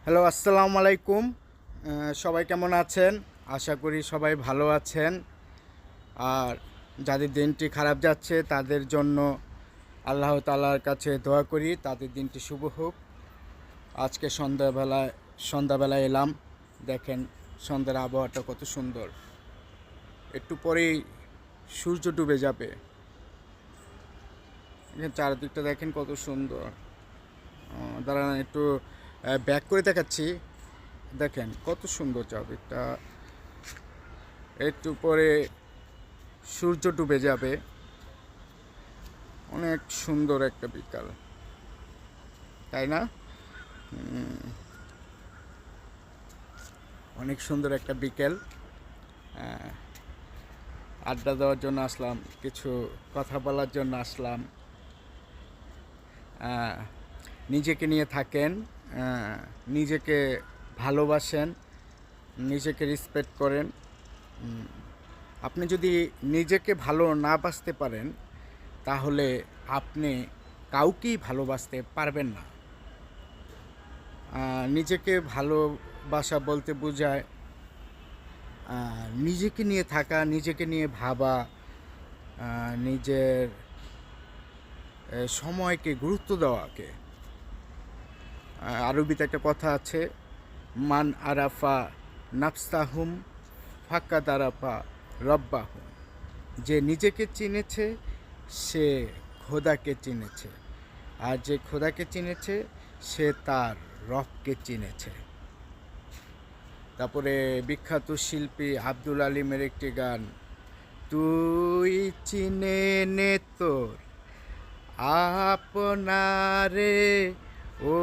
Hello, আসসালামু আলাইকুম। সবাই কেমন আছেন? আশা করি সবাই ভালো আছেন। আর যাদের দিনটি খারাপ যাচ্ছে তাদের জন্য আল্লাহ তাআলার কাছে দোয়া করি তাদের দিনটি শুভ হোক। আজকে সন্ধ্যাবেলায় এলাম। দেখেন সন্ধ্যার আবহাওয়াটা কত সুন্দর। একটু পরেই সূর্য ডুবে যাবে। এখানে চারিদিকটা দেখেন কত সুন্দর। দাঁড়ান একটু ব্যাক করে দেখাচ্ছি। দেখেন কত সুন্দর চারদিকটা। একটু পরে সূর্য ডুবে যাবে। অনেক সুন্দর একটা বিকাল, তাই না? অনেক সুন্দর একটা বিকেল। আড্ডা দেওয়ার জন্য আসলাম, কিছু কথা বলার জন্য আসলাম। নিজেকে নিয়ে থাকেন, নিজেকে ভালোবাসেন, নিজেকে রেসপেক্ট করেন। আপনি যদি নিজেকে ভালো না বাসতে পারেন তাহলে আপনি কাউকেই ভালোবাসতে পারবেন না। নিজেকে ভালোবাসা বলতে বোঝায় নিজেকে নিয়ে থাকা, নিজেকে নিয়ে ভাবা, নিজের সময়কে গুরুত্ব দেওয়াকে। আরবিতে একটা কথা আছে, মান আরাফা নাফসাহুম ফাকাদ আরাফা রব্বাহুম। যে নিজেকে চিনেছে সে খোদাকে চিনেছে, আর যে খোদাকে চিনেছে সে তার রবকে চিনেছে। তারপরে বিখ্যাত শিল্পী আব্দুল আলিমের একটি গান, তুই চিনে নে তোর আপনারে ও